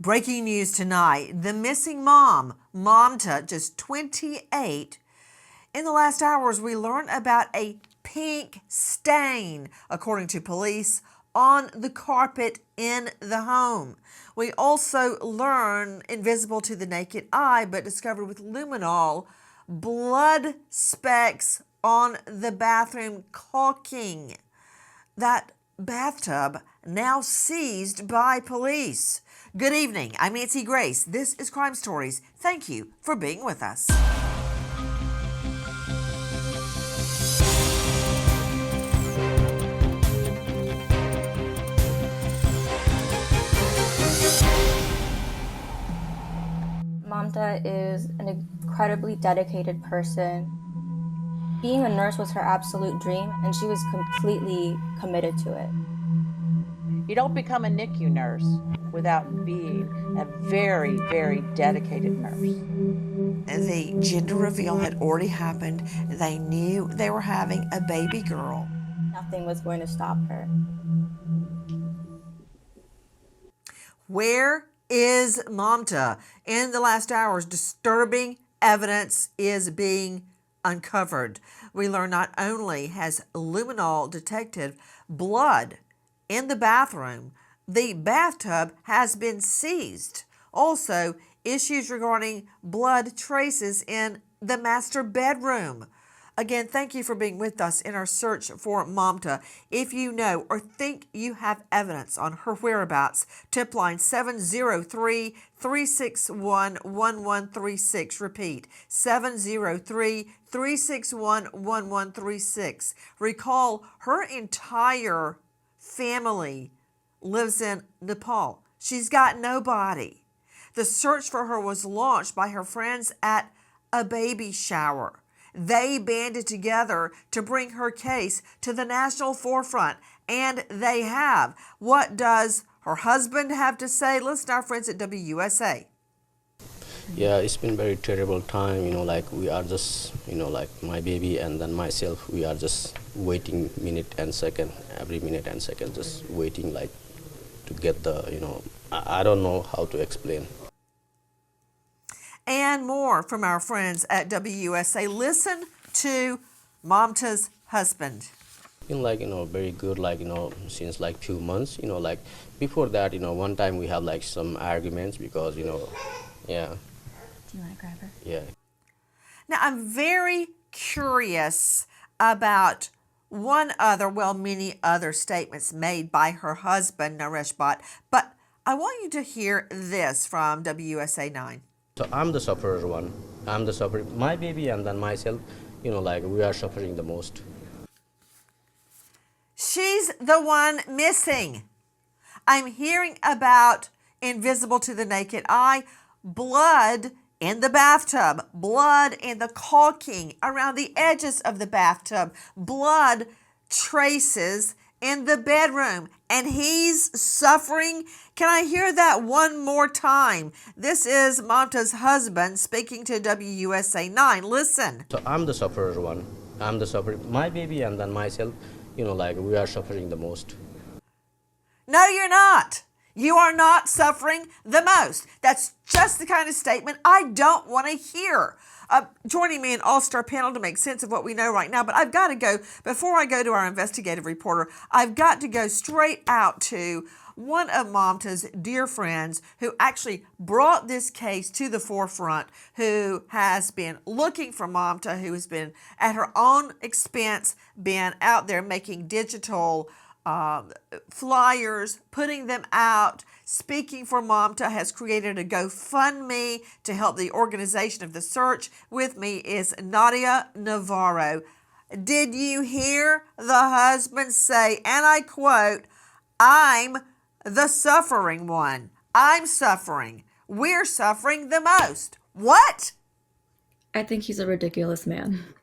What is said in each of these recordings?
Breaking news tonight, the missing mom, Mamta, just 28. In the last hours, we learned about a pink stain, according to police, on the carpet in the home. We also learn, invisible to the naked eye, but discovered with luminol, blood specks on the bathroom caulking. That bathtub now seized by police. Good evening. I'm Nancy Grace. This is Crime Stories. Thank you for being with us. Mamta is an incredibly dedicated person. Being a nurse was her absolute dream, and she was completely committed to it. You don't become a NICU nurse without being a very, very dedicated nurse. The gender reveal had already happened. They knew they were having a baby girl. Nothing was going to stop her. Where is Mamta? In the last hours, disturbing evidence is being uncovered. We learn not only has luminol detected blood in the bathroom, the bathtub has been seized. Also, issues regarding blood traces in the master bedroom. Again, thank you for being with us in our search for Mamta. If you know or think you have evidence on her whereabouts, tip line 703-361-1136. Repeat, 703-361-1136. Recall, her entire family lives in Nepal. She's got nobody. The search for her was launched by her friends at a baby shower. They banded together to bring her case to the national forefront, and they have. What does her husband have to say? Listen to our friends at WUSA. Yeah, it's been very terrible time, like we are just, like my baby and then myself, we are just waiting every minute and second, just waiting like to get the, I don't know how to explain. And more from our friends at WUSA. Listen to Mamta's husband. Been like, very good, like, since like few months, like before that, one time we have like some arguments because, yeah. Do you want to grab her? Yeah. Now, I'm very curious about many other statements made by her husband, Naresh Bhatt, but I want you to hear this from WUSA 9. So I'm the sufferer one. I'm the sufferer. My baby and then myself, like we are suffering the most. She's the one missing. I'm hearing about, invisible to the naked eye, blood in the bathtub, blood in the caulking around the edges of the bathtub, blood traces in the bedroom, and he's suffering. Can I hear that one more time? This is Mamta's husband speaking to WUSA 9. Listen. So I'm the sufferer one. I'm the sufferer. My baby and then myself, like we are suffering the most. No, you're not. You are not suffering the most. That's just the kind of statement I don't want to hear. Joining me an all-star panel to make sense of what we know right now, but I've got to go, before I go to our investigative reporter, I've got to go straight out to one of Mamta's dear friends who actually brought this case to the forefront, who has been looking for Mamta, who has been at her own expense, been out there making digital flyers, putting them out, speaking for Mamta, has created a GoFundMe to help the organization of the search. With me is Nadia Navarro. Did you hear the husband say, and I quote, "I'm the suffering one. I'm suffering. We're suffering the most." What? I think he's a ridiculous man.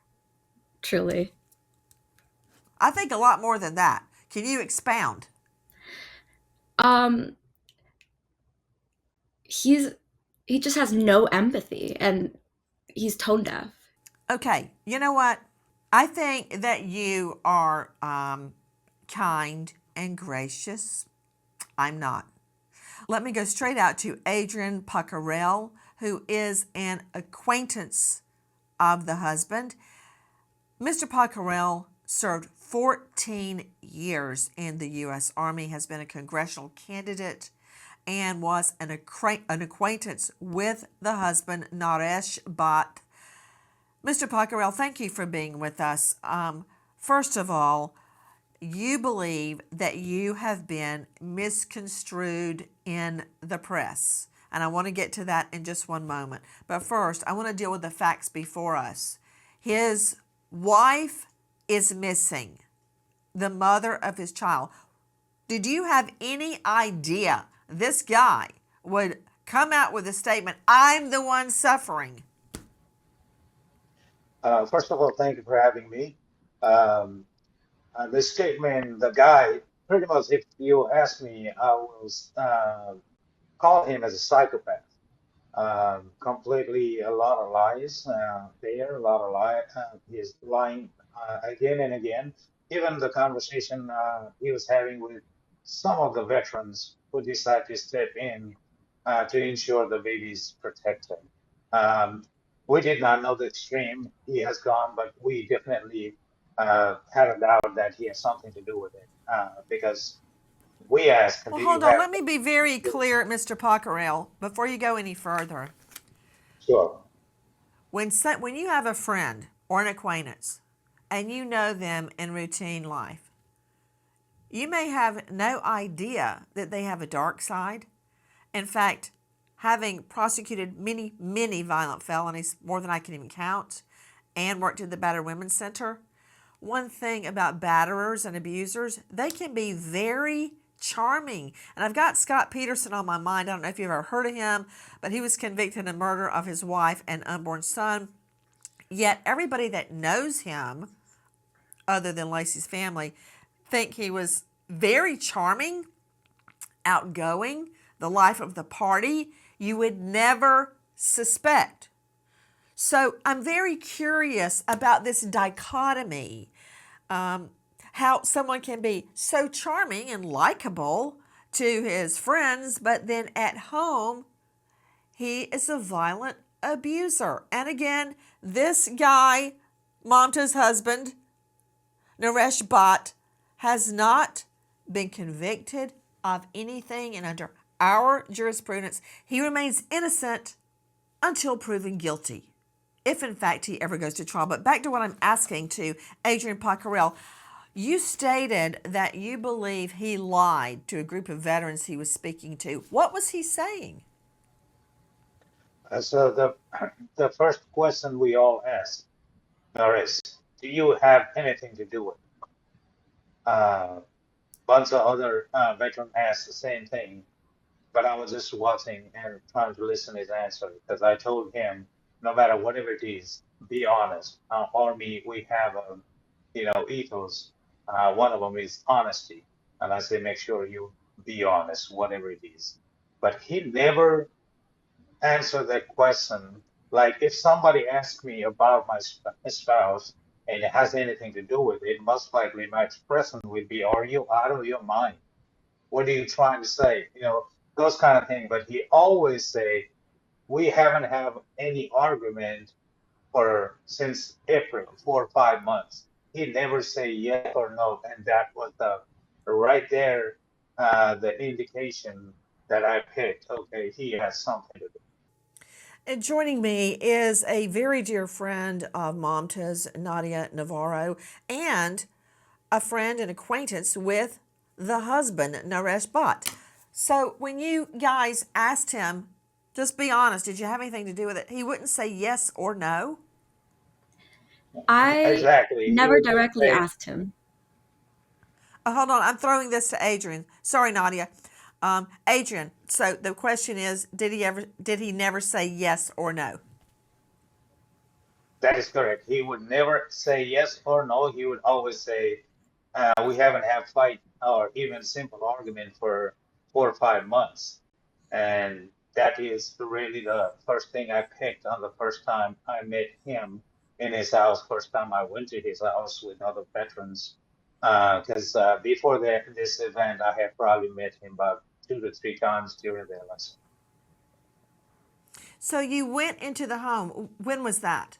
Truly. I think a lot more than that. Can you expound? He just has no empathy, and he's tone deaf. Okay, you know what? I think that you are kind and gracious. I'm not. Let me go straight out to Adrian Puckarell, who is an acquaintance of the husband. Mr. Puckarell served 14 years in the U.S. Army, has been a congressional candidate, and was an acquaintance with the husband, Naresh Bhatt. Mr. Puckarell, thank you for being with us. First of all, you believe that you have been misconstrued in the press. And I want to get to that in just one moment. But first, I want to deal with the facts before us. His wife is missing, the mother of his child. Did you have any idea this guy would come out with a statement, I'm the one suffering? First of all, thank you for having me. Um, this statement, the guy, pretty much, if you ask me, I will call him as a psychopath. Completely a lot of lies there, a lot of he's lying again and again. Even the conversation he was having with some of the veterans who decided to step in to ensure the baby's protected. Um, we did not know the extreme he has gone, but we definitely had a doubt that he has something to do with it because we asked, Well, "Do you hold on. have?" Let me be very clear, Mr. Puckarell, before you go any further. Sure. When you have a friend or an acquaintance and you know them in routine life, you may have no idea that they have a dark side. In fact, having prosecuted many, many violent felonies, more than I can even count, and worked at the Battered Women's Center, one thing about batterers and abusers, they can be very charming. And I've got Scott Peterson on my mind. I don't know if you've ever heard of him, but he was convicted of murder of his wife and unborn son. Yet everybody that knows him, other than Lacey's family, think he was very charming, outgoing, the life of the party. You would never suspect. So I'm very curious about this dichotomy, how someone can be so charming and likable to his friends, but then at home, he is a violent abuser. And again, this guy, Mamta's husband, Naresh Bhatt, has not been convicted of anything, and under our jurisprudence, he remains innocent until proven guilty, if in fact he ever goes to trial. But back to what I'm asking to Adrian Puckarell. You stated that you believe he lied to a group of veterans he was speaking to. What was he saying? So the first question we all ask, Naresh, do you have anything to do with it? Bunch of other veteran asked the same thing, but I was just watching and trying to listen his answer because I told him, no matter whatever it is, be honest. Army, we have a, ethos. One of them is honesty, and I say make sure you be honest, whatever it is. But he never answer that question. Like if somebody asks me about my spouse and it has anything to do with it, most likely my expression would be, "Are you out of your mind? What are you trying to say?" Those kind of things. But he always say, "We haven't have any argument for since April, 4 or 5 months." He never say yes or no, and that was the right there, the indication that I picked. Okay, he has something to do. And joining me is a very dear friend of Mamta's, Nadia Navarro, and a friend and acquaintance with the husband, Naresh Bhatt. So when you guys asked him, just be honest, did you have anything to do with it? He wouldn't say yes or no. I Exactly. He never would just directly say, asked him. Hold on, I'm throwing this to Adrian. Sorry, Nadia. Adrian, so the question is, did he never say yes or no? that is correct. He would never say yes or no. He would always say, we haven't had fight or even simple argument for 4 or 5 months. And that is really the first thing I picked on the first time I met him in his house, first time I went to his house with other veterans. Because before this event, I had probably met him about 2 to 3 times during the election. So you went into the home. When was that?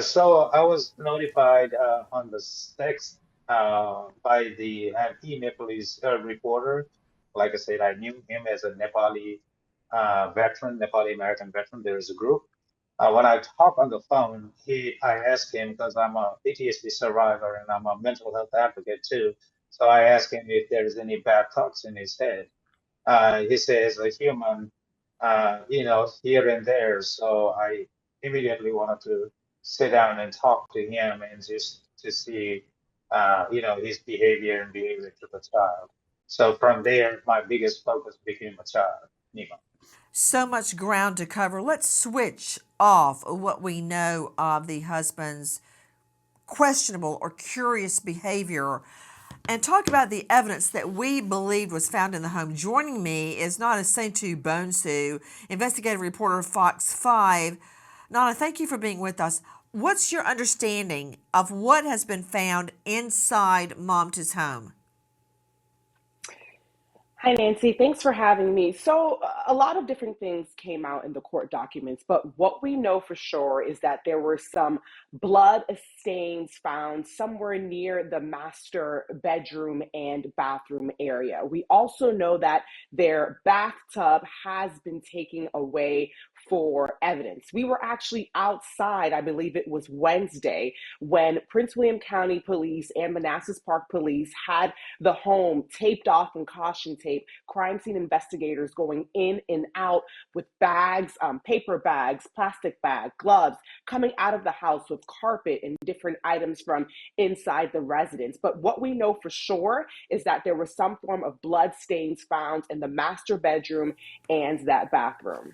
So I was notified on the 6th by the Nepalese reporter. Like I said, I knew him as a Nepali veteran, Nepali American veteran. There is a group. When I talk on the phone, I asked him, because I'm a PTSD survivor and I'm a mental health advocate too. So I asked him if there's any bad thoughts in his head. He says a human, here and there. So I immediately wanted to sit down and talk to him and just to see, his behavior and behavior to the child. So from there, my biggest focus became a child, Neema. So much ground to cover. Let's switch off what we know of the husband's questionable or curious behavior and talk about the evidence that we believed was found in the home. Joining me is Nana Saintu Bonsu, investigative reporter Fox 5. Nana, thank you for being with us. What's your understanding of what has been found inside Mamta's home? Hi, Nancy. Thanks for having me. So, a lot of different things came out in the court documents, but what we know for sure is that there were some blood stains found somewhere near the master bedroom and bathroom area. We also know that their bathtub has been taken away for evidence. We were actually outside, I believe it was Wednesday, when Prince William County Police and Manassas Park Police had the home taped off and caution tape, crime scene investigators going in and out with bags, paper bags, plastic bag, gloves, coming out of the house with carpet and different items from inside the residence. But what we know for sure is that there was some form of blood stains found in the master bedroom and that bathroom.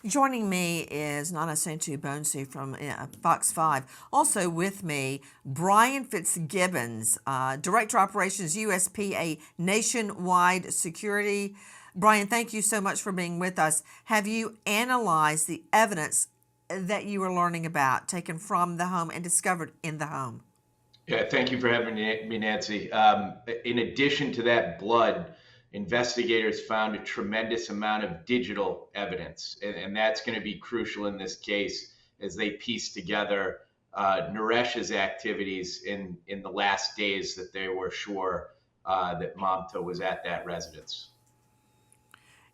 Joining me is Nana Saintu Bonsu from Fox 5. Also with me, Brian Fitzgibbons, Director Operations USPA Nationwide Security. Brian, thank you so much for being with us. Have you analyzed the evidence that you were learning about, taken from the home and discovered in the home? Yeah, thank you for having me, Nancy. In addition to that blood, investigators found a tremendous amount of digital evidence, and that's going to be crucial in this case as they piece together Naresh's activities in the last days that they were sure that Mamta was at that residence.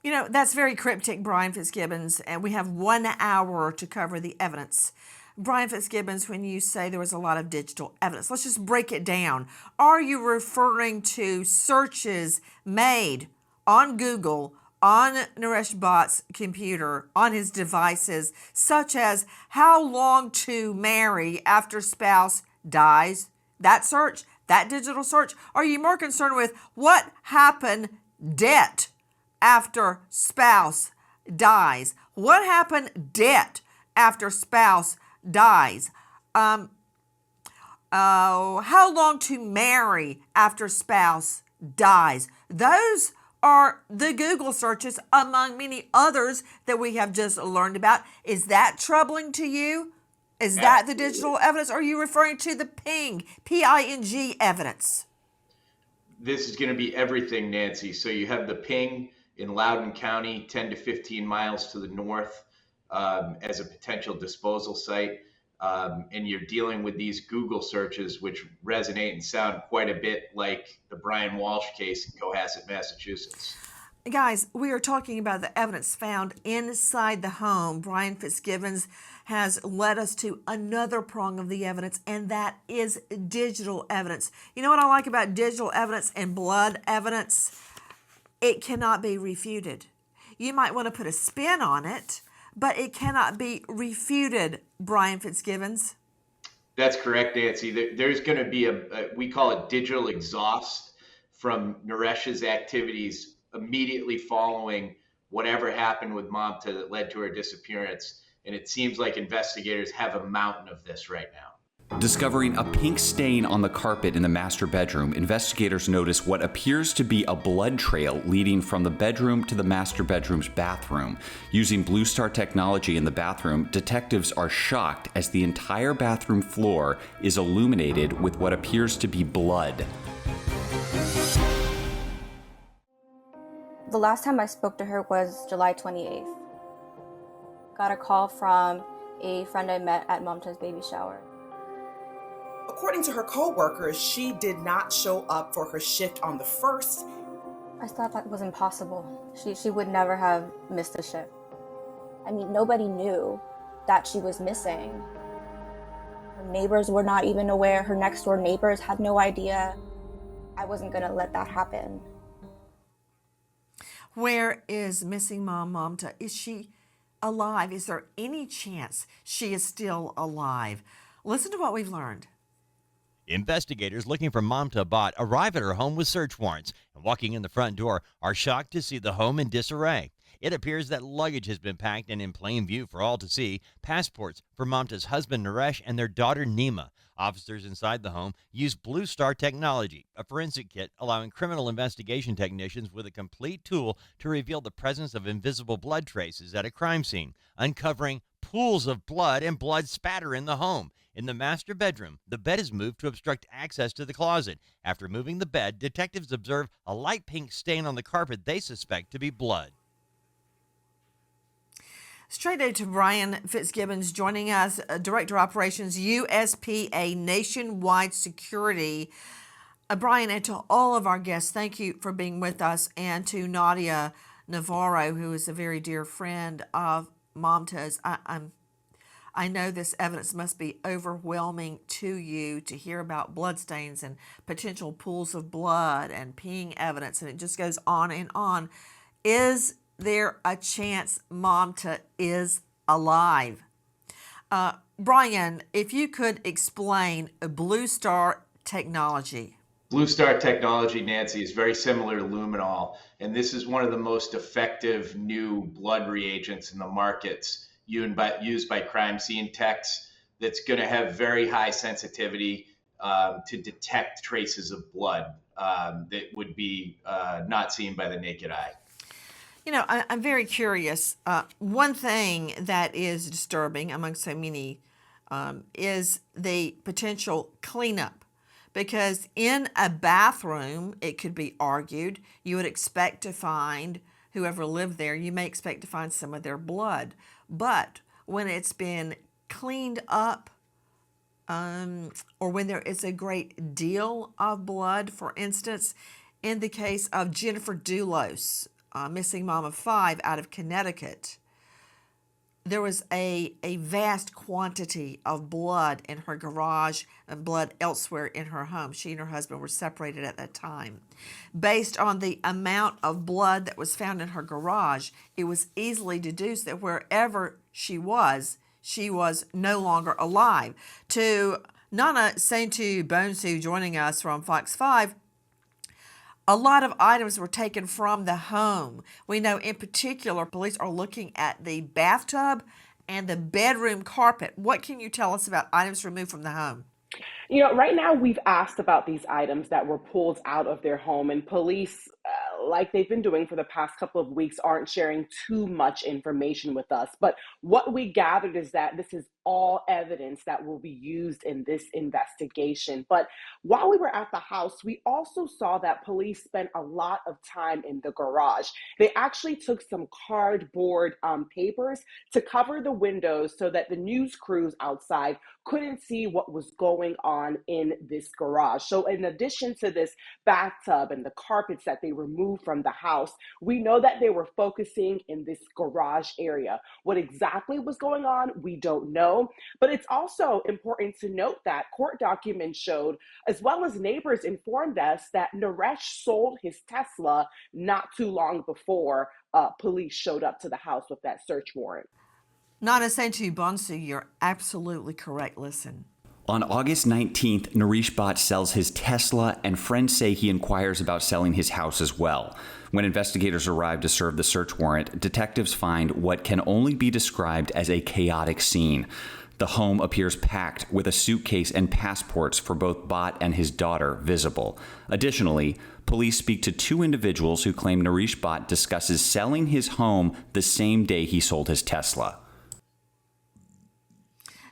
You know, that's very cryptic, Brian Fitzgibbons, and we have 1 hour to cover the evidence. Brian Fitzgibbons, when you say there was a lot of digital evidence, let's just break it down. Are you referring to searches made on Google, on Naresh Bhatt's computer, on his devices, such as how long to marry after spouse dies? That search, that digital search? Are you more concerned with what happened debt after spouse dies? What happened debt after spouse dies? How long to marry after spouse dies? Those are the Google searches, among many others that we have just learned about. Is that troubling to you? Is that the digital evidence? Or are you referring to the PING, P-I-N-G evidence? This is going to be everything, Nancy. So you have the ping in Loudoun County, 10 to 15 miles to the north, as a potential disposal site. And you're dealing with these Google searches, which resonate and sound quite a bit like the Brian Walsh case in Cohasset, Massachusetts. Guys, we are talking about the evidence found inside the home. Brian Fitzgibbons has led us to another prong of the evidence, and that is digital evidence. You know what I like about digital evidence and blood evidence? It cannot be refuted. You might want to put a spin on it, but it cannot be refuted, Brian Fitzgibbons. That's correct, Nancy. There's going to be we call it digital exhaust from Naresh's activities immediately following whatever happened with Mamta that led to her disappearance. And it seems like investigators have a mountain of this right now. Discovering a pink stain on the carpet in the master bedroom, investigators notice what appears to be a blood trail leading from the bedroom to the master bedroom's bathroom. Using Bluestar Technology in the bathroom, detectives are shocked as the entire bathroom floor is illuminated with what appears to be blood. The last time I spoke to her was July 28th. Got a call from a friend I met at Mamta's baby shower. According to her co-workers, she did not show up for her shift on the 1st. I thought that was impossible. She would never have missed a shift. I mean, nobody knew that she was missing. Her neighbors were not even aware. Her next door neighbors had no idea. I wasn't gonna let that happen. Where is missing mom, Mamta? Is she alive? Is there any chance she is still alive? Listen to what we've learned. Investigators looking for Mamta Bhatt arrive at her home with search warrants and walking in the front door are shocked to see the home in disarray. It appears that luggage has been packed and in plain view for all to see. Passports for Mamta's husband Naresh and their daughter Neema. Officers inside the home use Bluestar Technology, a forensic kit allowing criminal investigation technicians with a complete tool to reveal the presence of invisible blood traces at a crime scene, uncovering pools of blood and blood spatter in the home. In the master bedroom, the bed is moved to obstruct access to the closet. After moving the bed, detectives observe a light pink stain on the carpet they suspect to be blood. Straight out to Brian Fitzgibbons joining us, Director of Operations, USPA Nationwide Security. Brian, and to all of our guests, thank you for being with us, and to Nadia Navarro, who is a very dear friend of Mamta's. I know this evidence must be overwhelming to you to hear about bloodstains and potential pools of blood and peeing evidence, and it just goes on and on. Is there a chance Mamta is alive? Brian, if you could explain Bluestar Technology. Bluestar Technology, Nancy, is very similar to luminol, and this is one of the most effective new blood reagents in the markets used by crime scene techs that's going to have very high sensitivity to detect traces of blood that would be not seen by the naked eye. You know, I'm very curious. One thing that is disturbing among so many is the potential cleanup. Because in a bathroom, it could be argued, you would expect to find, whoever lived there, you may expect to find some of their blood. But when it's been cleaned up, or when there is a great deal of blood, for instance, in the case of Jennifer Dulos, missing mom of 5 out of Connecticut, there was a vast quantity of blood in her garage and blood elsewhere in her home. She and her husband were separated at that time. Based on the amount of blood that was found in her garage, it was easily deduced that wherever she was no longer alive. To Nana Saintu Bonsu joining us from Fox 5, a lot of items were taken from the home. We know in particular police are looking at the bathtub and the bedroom carpet. What can you tell us about items removed from the home? You know, right now we've asked about these items that were pulled out of their home, and police, like they've been doing for the past couple of weeks, aren't sharing too much information with us. But what we gathered is that this is all evidence that will be used in this investigation. But while we were at the house, we also saw that police spent a lot of time in the garage. They actually took some cardboard papers to cover the windows so that the news crews outside couldn't see what was going on in this garage. So in addition to this bathtub and the carpets that they removed from the house, we know that they were focusing in this garage area. What exactly was going on, we don't know. But it's also important to note that court documents showed, as well as neighbors informed us, that Naresh sold his Tesla not too long before police showed up to the house with that search warrant. Nana Saintu Bonsu, you're absolutely correct. Listen. On August 19th, Naresh Bhatt sells his Tesla, and friends say he inquires about selling his house as well. When investigators arrive to serve the search warrant, detectives find what can only be described as a chaotic scene. The home appears packed with a suitcase and passports for both Bhatt and his daughter visible. Additionally, police speak to 2 individuals who claim Naresh Bhatt discusses selling his home the same day he sold his Tesla.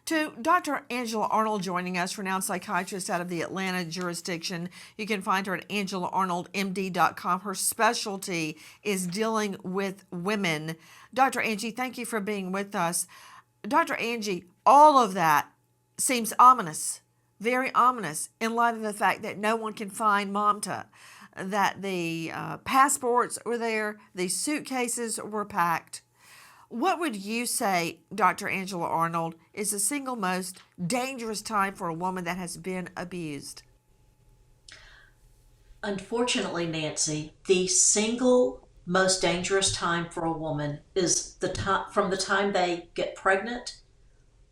To Dr. Angela Arnold joining us, renowned psychiatrist out of the Atlanta jurisdiction. You can find her at angelaarnoldmd.com. Her specialty is dealing with women. Dr. Angie, thank you for being with us. Dr. Angie, all of that seems ominous, very ominous, in light of the fact that no one can find Mamta, that the passports were there, the suitcases were packed. What would you say, Dr. Angela Arnold, is the single most dangerous time for a woman that has been abused? Unfortunately, Nancy, the single most dangerous time for a woman is the time from the time they get pregnant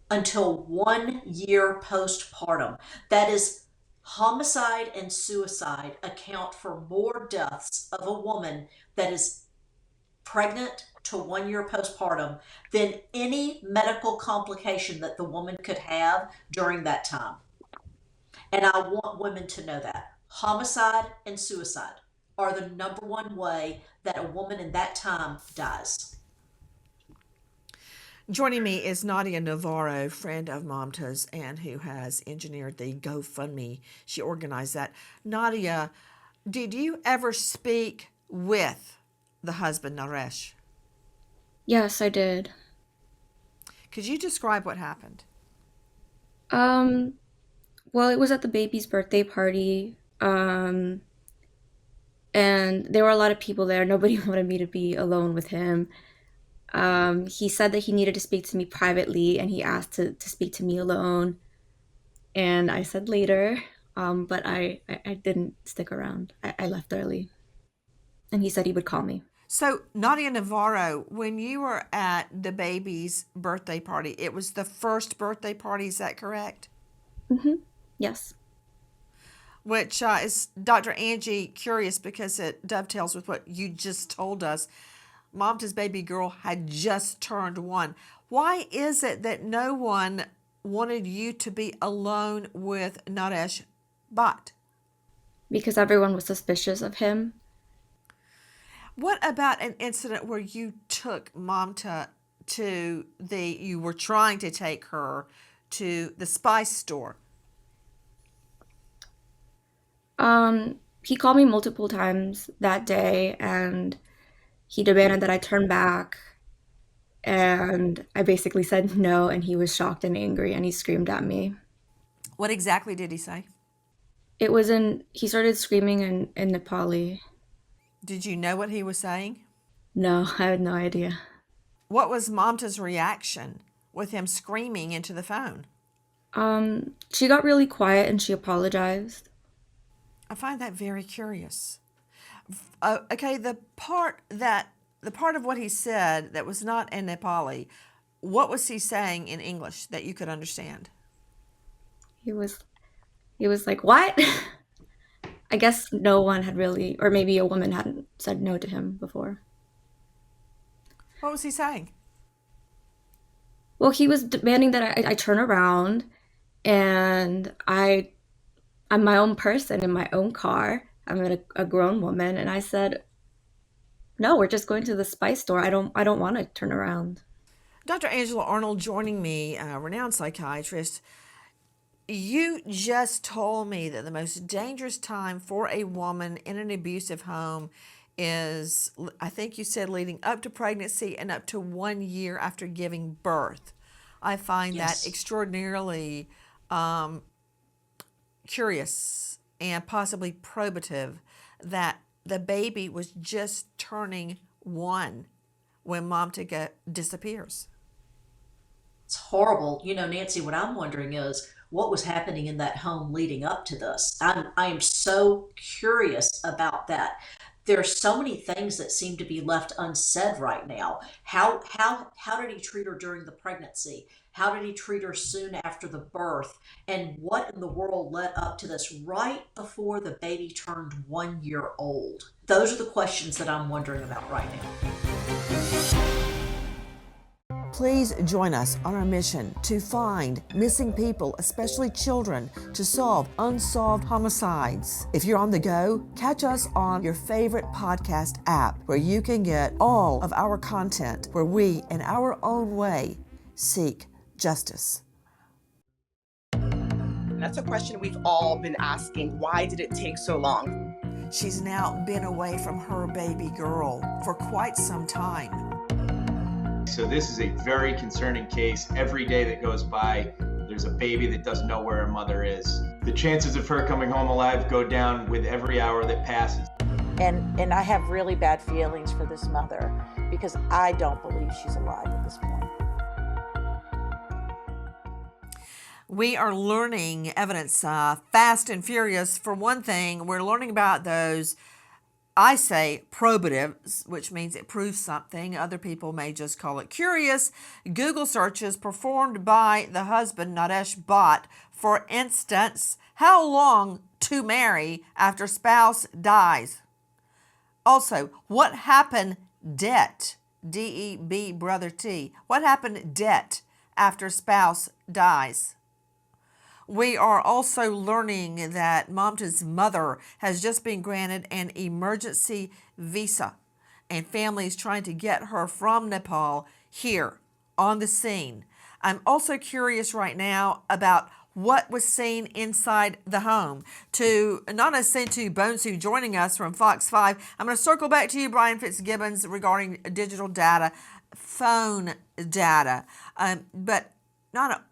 until 1 year postpartum. That is, homicide and suicide account for more deaths of a woman that is pregnant to 1 year postpartum than any medical complication that the woman could have during that time. And I want women to know that homicide and suicide are the number one way that a woman in that time dies. Joining me is Nadia Navarro, friend of Mamta's and who has engineered the GoFundMe. She organized that. Nadia, did you ever speak with the husband, Naresh? Yes, I did. Could you describe what happened? Well, it was at the baby's birthday party. And there were a lot of people there. Nobody wanted me to be alone with him. He said that he needed to speak to me privately, and he asked to speak to me alone. And I said later, but I didn't stick around. I left early. And he said he would call me. So, Nadia Navarro, when you were at the baby's birthday party, it was the first birthday party, is that correct? Mm-hmm. Yes. Which is, Dr. Angie, curious because it dovetails with what you just told us. Mamta's baby girl had just turned 1. Why is it that no one wanted you to be alone with Naresh Bhatt? Because everyone was suspicious of him. What about an incident where you took Mamta to you were trying to take her to the spice store? He called me multiple times that day, and he demanded that I turn back. And I basically said no, and he was shocked and angry, and he screamed at me. What exactly did he say? He started screaming in Nepali. Did you know what he was saying? No, I had no idea. What was Mamta's reaction with him screaming into the phone? She got really quiet and she apologized. I find that very curious. Okay, the part of what he said that was not in Nepali, what was he saying in English that you could understand? He was like, "What?" I guess no one had really, or maybe a woman hadn't said no to him before. What was he saying? Well, he was demanding that I turn around, and I'm my own person in my own car. I'm a grown woman, and I said, "No, we're just going to the spice store. I don't want to turn around." Dr. Angela Arnold joining me, a renowned psychiatrist. You just told me that the most dangerous time for a woman in an abusive home is, I think you said, leading up to pregnancy and up to 1 year after giving birth. I find Yes. that extraordinarily curious and possibly probative that the baby was just turning 1 when Mamta disappears. It's horrible. You know, Nancy, what I'm wondering is what was happening in that home leading up to this. I am so curious about that. There are so many things that seem to be left unsaid right now. How did he treat her during the pregnancy? How did he treat her soon after the birth? And what in the world led up to this right before the baby turned 1 year old? Those are the questions that I'm wondering about right now. Please join us on our mission to find missing people, especially children, to solve unsolved homicides. If you're on the go, catch us on your favorite podcast app where you can get all of our content where we, in our own way, seek justice. That's a question we've all been asking. Why did it take so long? She's now been away from her baby girl for quite some time. So this is a very concerning case. Every day that goes by, there's a baby that doesn't know where her mother is. The chances of her coming home alive go down with every hour that passes. And I have really bad feelings for this mother because I don't believe she's alive at this point. We are learning evidence fast and furious. For one thing, we're learning about those, I say, probatives, which means it proves something. Other people may just call it curious. Google searches performed by the husband, Naresh Bhatt. For instance, how long to marry after spouse dies? Also, what happened debt, D-E-B, brother T. What happened debt after spouse dies? We are also learning that Mamta's mother has just been granted an emergency visa, and family is trying to get her from Nepal here on the scene. I'm also curious right now about what was seen inside the home. To Nana Sentu Bonsu joining us from Fox 5, I'm going to circle back to you, Brian Fitzgibbons, regarding digital data, phone data. But Nana,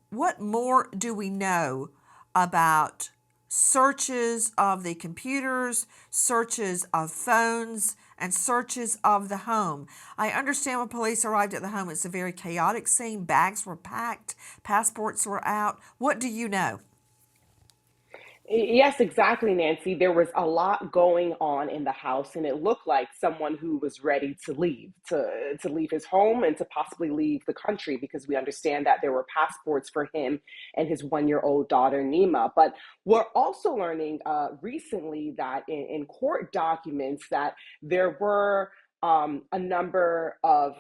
what more do we know about searches of the computers, searches of phones, and searches of the home? I understand when police arrived at the home, it's a very chaotic scene. Bags were packed, passports were out. What do you know? Yes, exactly, Nancy. There was a lot going on in the house, and it looked like someone who was ready to leave, to leave his home and to possibly leave the country, because we understand that there were passports for him and his 1-year-old daughter, Neema. But we're also learning recently that in court documents that there were a number of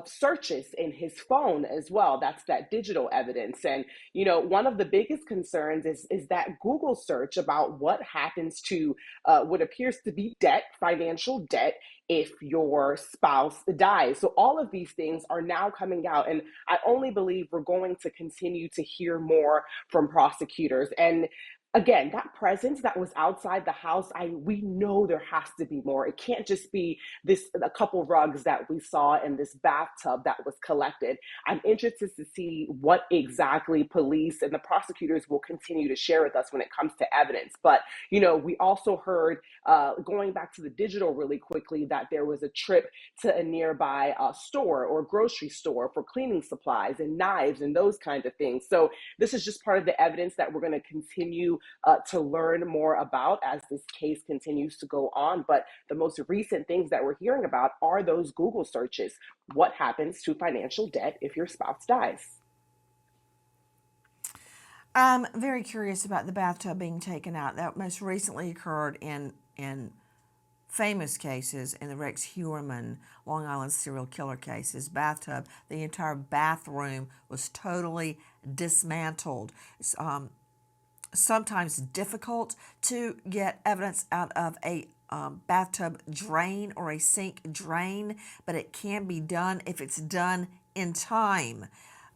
searches in his phone as well. That's that digital evidence. And, you know, one of the biggest concerns is that Google search about what happens to what appears to be debt, financial debt, if your spouse dies. So all of these things are now coming out. And I only believe we're going to continue to hear more from prosecutors. And again, that presence that was outside the house, we know there has to be more. It can't just be a couple rugs that we saw in this bathtub that was collected. I'm interested to see what exactly police and the prosecutors will continue to share with us when it comes to evidence. But, you know, we also heard, going back to the digital really quickly, that there was a trip to a nearby store or grocery store for cleaning supplies and knives and those kinds of things. So this is just part of the evidence that we're going to continue to learn more about as this case continues to go on. But the most recent things that we're hearing about are those Google searches. What happens to financial debt if your spouse dies? I'm very curious about the bathtub being taken out. That most recently occurred in famous cases in the Rex Heuermann Long Island serial killer cases. Bathtub, the entire bathroom was totally dismantled. It's sometimes difficult to get evidence out of a bathtub drain or a sink drain, but it can be done if it's done in time.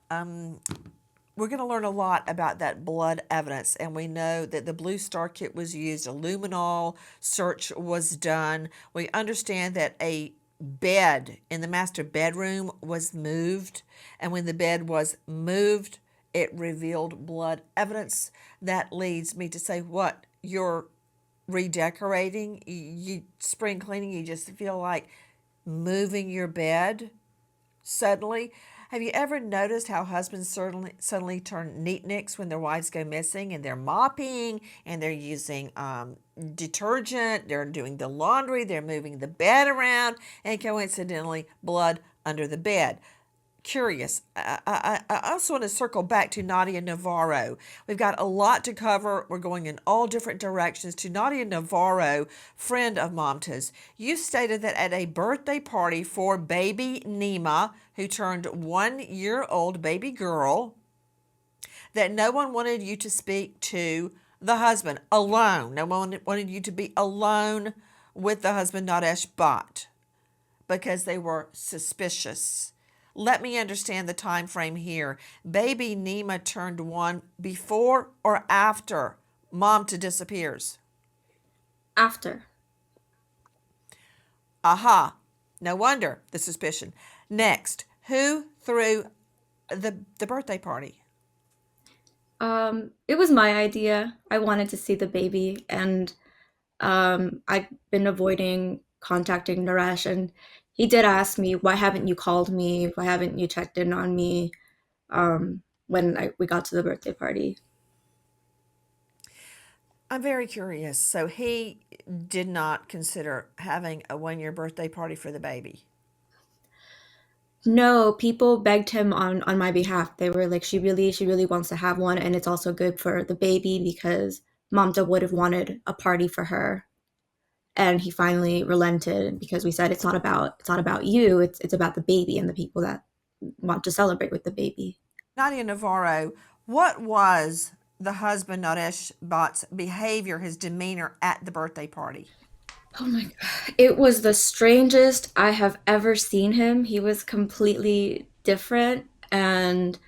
We're going to learn a lot about that blood evidence, and we know that the Bluestar kit was used, a luminol search was done. We understand that a bed in the master bedroom was moved, and when the bed was moved, it revealed blood evidence. That leads me to say, what, you're redecorating, you spring cleaning, you just feel like moving your bed suddenly? Have you ever noticed how husbands suddenly turn neatniks when their wives go missing, and they're mopping and they're using detergent, they're doing the laundry, they're moving the bed around, and coincidentally, blood under the bed? Curious. I also want to circle back to Nadia Navarro. We've got a lot to cover. We're going in all different directions. To Nadia Navarro, friend of Mamta's, you stated that at a birthday party for baby Neema, who turned 1-year-old baby girl, that no one wanted you to speak to the husband alone. No one wanted you to be alone with the husband, Naresh Bhatt, because they were suspicious Let me understand the time frame here. Baby Neema turned 1 before or after Mamta disappears? After. Aha. No wonder the suspicion. Next, who threw the birthday party? It was my idea. I wanted to see the baby, and I've been avoiding contacting Naresh, and he did ask me, "Why haven't you called me? Why haven't you checked in on me?" When we got to the birthday party. I'm very curious. So he did not consider having a 1-year birthday party for the baby. No, people begged him on my behalf. They were like, she really wants to have one, and it's also good for the baby because Mamta would have wanted a party for her. And he finally relented because we said it's not about you, it's about the baby and the people that want to celebrate with the baby. Nadia Navarro, what was the husband Naresh Bhatt's behavior, his demeanor at the birthday party? Oh my God. It was the strangest I have ever seen him. He was completely different, and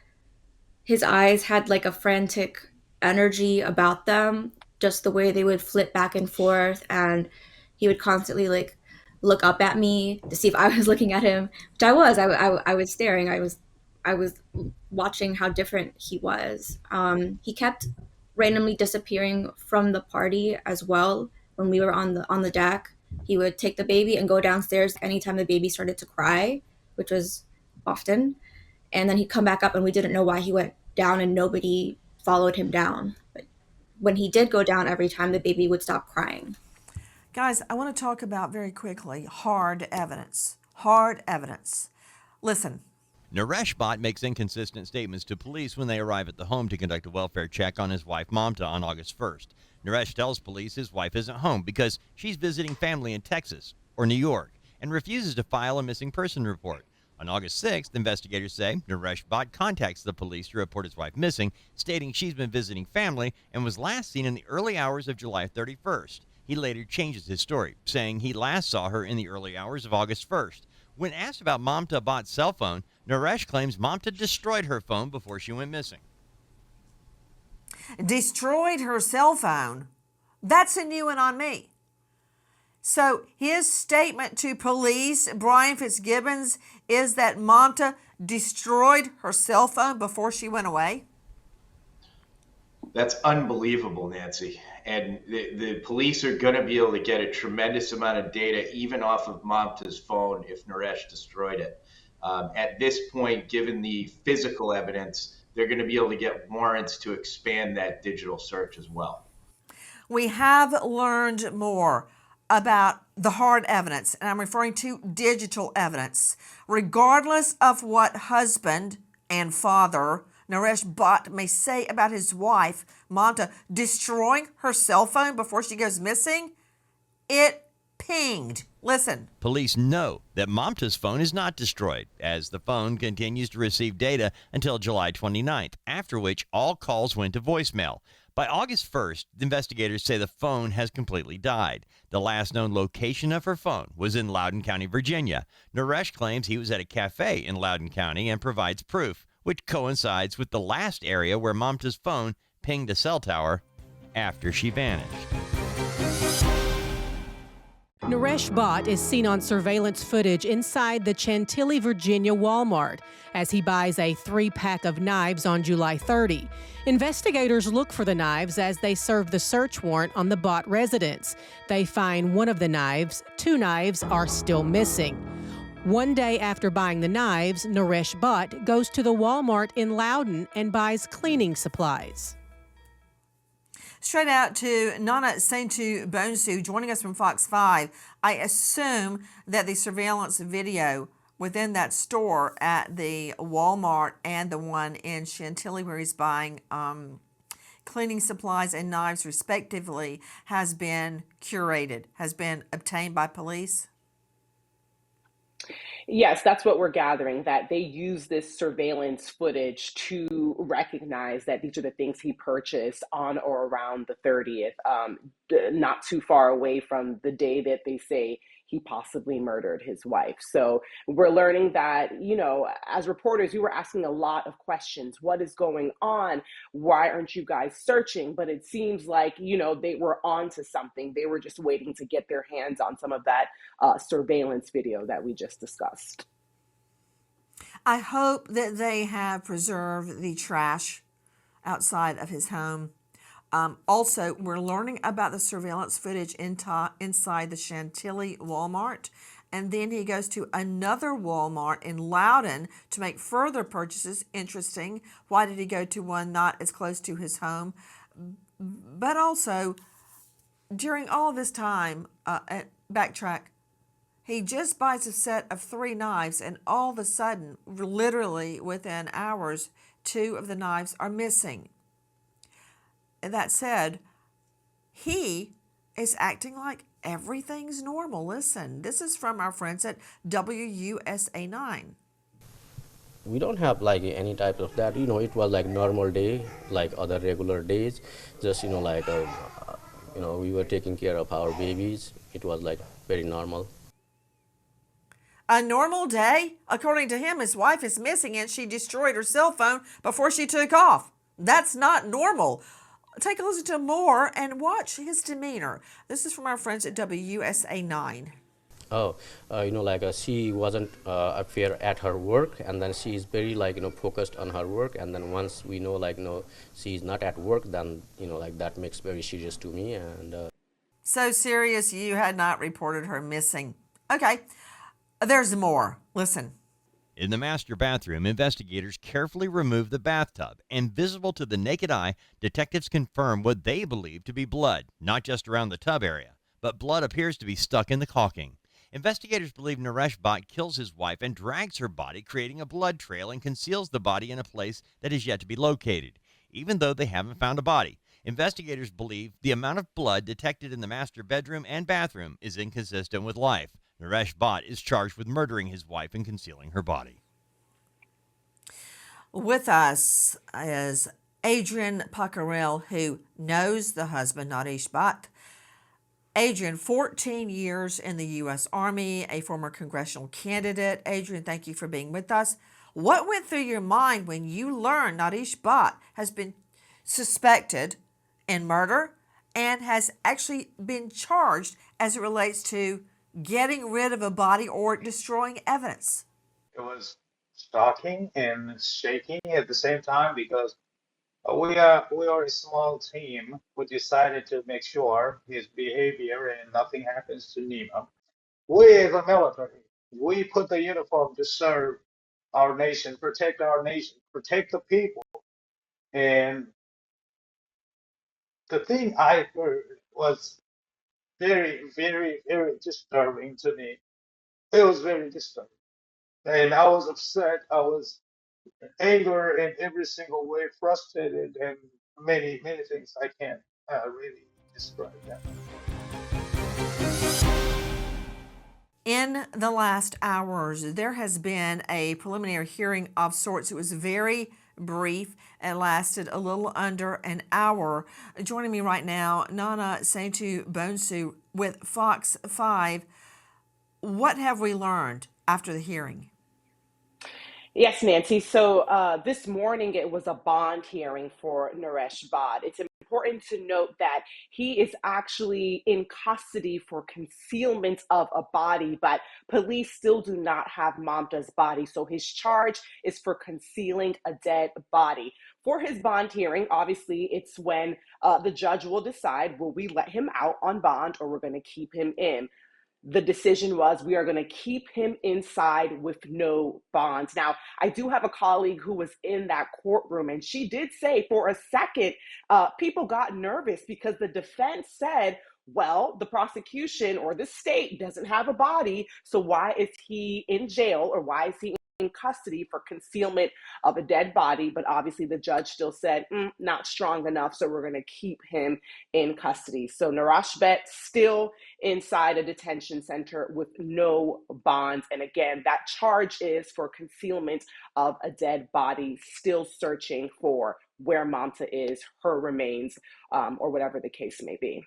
his eyes had like a frantic energy about them, just the way they would flip back and forth, and he would constantly like look up at me to see if I was looking at him, which I was. I was staring. I was watching how different he was. He kept randomly disappearing from the party as well. When we were on the deck, he would take the baby and go downstairs anytime the baby started to cry, which was often, and then he'd come back up, and we didn't know why he went down, and nobody followed him down. But when he did go down, every time the baby would stop crying. Guys, I want to talk about very quickly hard evidence. Hard evidence. Listen. Naresh Bhatt makes inconsistent statements to police when they arrive at the home to conduct a welfare check on his wife Mamta on August 1st. Naresh tells police his wife isn't home because she's visiting family in Texas or New York and refuses to file a missing person report. On August 6th, investigators say Naresh Bhatt contacts the police to report his wife missing, stating she's been visiting family and was last seen in the early hours of July 31st. He later changes his story, saying he last saw her in the early hours of August 1st. When asked about Mamta Bhatt's cell phone, Naresh claims Mamta destroyed her phone before she went missing. Destroyed her cell phone? That's a new one on me. So his statement to police, Brian Fitzgibbons, is that Mamta destroyed her cell phone before she went away? That's unbelievable, Nancy. And the police are going to be able to get a tremendous amount of data, even off of Mamta's phone, if Naresh destroyed it. At this point, given the physical evidence, they're going to be able to get warrants to expand that digital search as well. We have learned more about the hard evidence, and I'm referring to digital evidence. Regardless of what husband and father Naresh Bhatt may say about his wife, Manta, destroying her cell phone before she goes missing, it pinged. Listen. Police know that Mamta's phone is not destroyed, as the phone continues to receive data until July 29th, after which all calls went to voicemail. By August 1st, investigators say the phone has completely died. The last known location of her phone was in Loudoun County, Virginia. Naresh claims he was at a cafe in Loudoun County and provides proof, which coincides with the last area where Mamta's phone pinged a cell tower after she vanished. Naresh Bhatt is seen on surveillance footage inside the Chantilly, Virginia Walmart as he buys a 3-pack of knives on July 30. Investigators look for the knives as they serve the search warrant on the Bhatt residence. They find one of the knives. 2 knives are still missing. One day after buying the knives, Naresh Bhatt goes to the Walmart in Loudoun and buys cleaning supplies. Straight out to Nana Saintu Bonsu joining us from Fox 5. I assume that the surveillance video within that store at the Walmart and the one in Chantilly where he's buying cleaning supplies and knives respectively has been curated, has been obtained by police? Yes, that's what we're gathering, that they use this surveillance footage to recognize that these are the things he purchased on or around the 30th, not too far away from the day that they say he possibly murdered his wife. So we're learning that, you know, as reporters, we were asking a lot of questions. What is going on? Why aren't you guys searching? But it seems like, you know, they were onto something. They were just waiting to get their hands on some of that surveillance video that we just discussed. I hope that they have preserved the trash outside of his home. Also, we're learning about the surveillance footage inside the Chantilly Walmart. And then he goes to another Walmart in Loudoun to make further purchases. Interesting. Why did he go to one not as close to his home? But also, during all this time, backtrack, he just buys a set of 3 knives, and all of a sudden, literally within hours, 2 of the knives are missing. And that said, he is acting like everything's normal. Listen, this is from our friends at WUSA 9. We don't have like any type of that, you know, it was like normal day, like other regular days, just, you know, like, you know, we were taking care of our babies. It was like very normal. A normal day? According to him, his wife is missing and she destroyed her cell phone before she took off. That's not normal. Take a listen to more and watch his demeanor. This is from our friends at WUSA 9. Oh, you know, like she wasn't affair at her work, and then she is very like, you know, focused on her work, and then once we know like, you know, she's not at work, then, you know, like that makes very serious to me. And So serious you had not reported her missing. Okay, there's more. Listen. In the master bathroom, investigators carefully remove the bathtub, and visible to the naked eye, detectives confirm what they believe to be blood, not just around the tub area, but blood appears to be stuck in the caulking. Investigators believe Naresh Bhatt kills his wife and drags her body, creating a blood trail, and conceals the body in a place that is yet to be located. Even though they haven't found a body, investigators believe the amount of blood detected in the master bedroom and bathroom is inconsistent with life. Naresh Bhatt is charged with murdering his wife and concealing her body. With us is Adrian Puckarell, who knows the husband, Naresh Bhatt. Adrian, 14 years in the U.S. Army, a former congressional candidate. Adrian, thank you for being with us. What went through your mind when you learned Naresh Bhatt has been suspected in murder and has actually been charged as it relates to getting rid of a body or destroying evidence? It was shocking and shaking at the same time because we are a small team. We decided to make sure his behavior and nothing happens to Neema. We as a military, we put the uniform to serve our nation, protect the people. And the thing I heard was very, very, very disturbing to me. It was very disturbing. And I was upset. I was angry in every single way, frustrated, and many, many things I can't really describe that. In the last hours, there has been a preliminary hearing of sorts. It was very brief. It lasted a little under an hour. Joining me right now, Nana Saintu Bonsu with Fox 5. What have we learned after the hearing? Yes, Nancy. So this morning it was a bond hearing for Naresh Bhatt. It's important to note that he is actually in custody for concealment of a body, but police still do not have Mamta's body. So his charge is for concealing a dead body. For his bond hearing, obviously, it's when the judge will decide, will we let him out on bond or we're going to keep him in? The decision was we are going to keep him inside with no bonds. Now, I do have a colleague who was in that courtroom, and she did say for a second, people got nervous because the defense said, well, the prosecution or the state doesn't have a body, so why is he in jail or why is he in custody for concealment of a dead body? But obviously the judge still said, not strong enough, so we're going to keep him in custody. So Naresh Bhatt still inside a detention center with no bonds. And again, that charge is for concealment of a dead body, still searching for where Manta is, her remains, or whatever the case may be.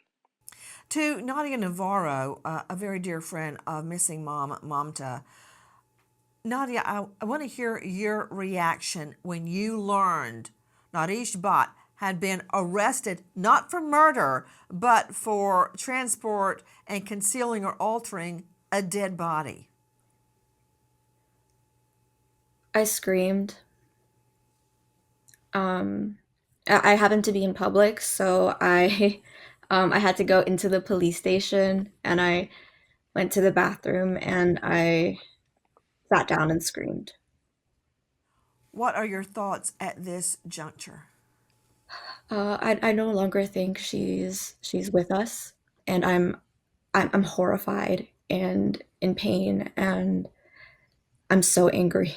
To Nadia Navarro, a very dear friend of missing mom, Mamta. Nadia, I want to hear your reaction when you learned Naresh Bhatt had been arrested not for murder, but for transport and concealing or altering a dead body. I screamed. I happened to be in public, so I had to go into the police station, and I went to the bathroom and I sat down and screamed. What are your thoughts at this juncture? I no longer think she's with us, and I'm horrified and in pain, and I'm so angry.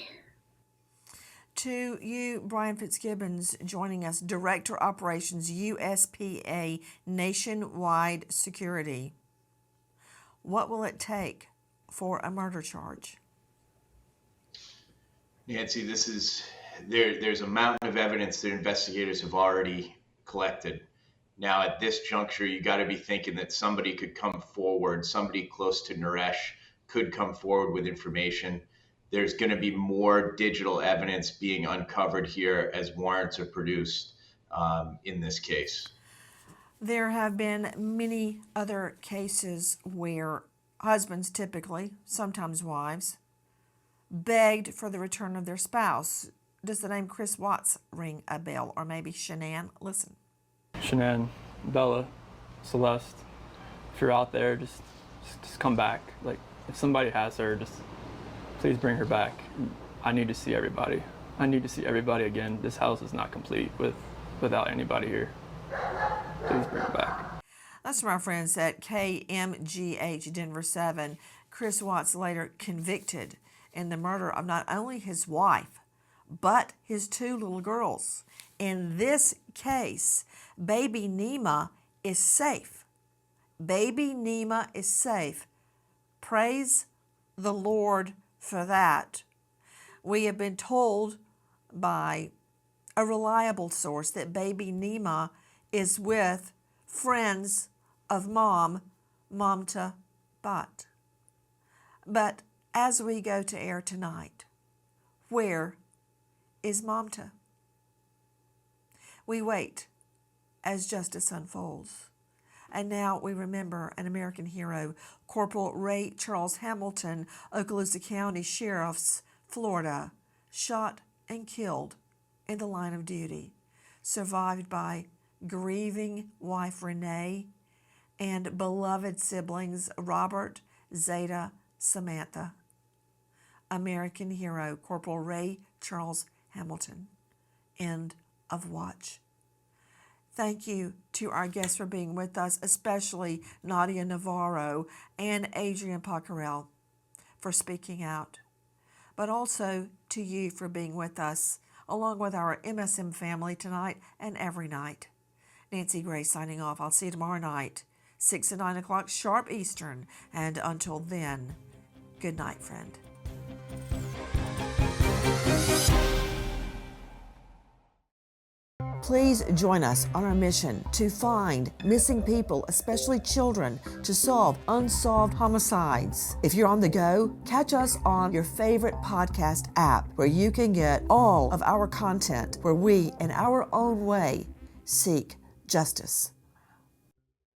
To you, Brian Fitzgibbons, joining us, Director Operations, USPA Nationwide Security. What will it take for a murder charge? Nancy, there's a mountain of evidence that investigators have already collected. Now, at this juncture, you got to be thinking that somebody could come forward, somebody close to Naresh could come forward with information. There's going to be more digital evidence being uncovered here as warrants are produced in this case. There have been many other cases where husbands, typically, sometimes wives, begged for the return of their spouse. Does the name Chris Watts ring a bell? Or maybe Shanann? Listen. Shanann, Bella, Celeste, if you're out there, just come back. Like, if somebody has her, just please bring her back. I need to see everybody. I need to see everybody again. This house is not complete without anybody here. Please bring her back. That's from our friends at KMGH Denver 7. Chris Watts later convicted in the murder of not only his wife, but his 2 little girls. In this case, baby Neema is safe. Baby Neema is safe. Praise the Lord for that. We have been told by a reliable source that baby Neema is with friends of mom, Mamta Bhatt. But as we go to air tonight, where is Mamta? We wait as justice unfolds. And now we remember an American hero, Corporal Ray Charles Hamilton, Okaloosa County Sheriff's, Florida, shot and killed in the line of duty, survived by grieving wife Renee and beloved siblings Robert, Zeta, Samantha. American hero, Corporal Ray Charles Hamilton. End of watch. Thank you to our guests for being with us, especially Nadia Navarro and Adrian Paccarel for speaking out, but also to you for being with us, along with our MSM family tonight and every night. Nancy Gray signing off. I'll see you tomorrow night, 6 to 9 o'clock sharp Eastern, and until then, good night, friend. Please join us on our mission to find missing people, especially children, to solve unsolved homicides. If you're on the go, catch us on your favorite podcast app where you can get all of our content where we, in our own way, seek justice.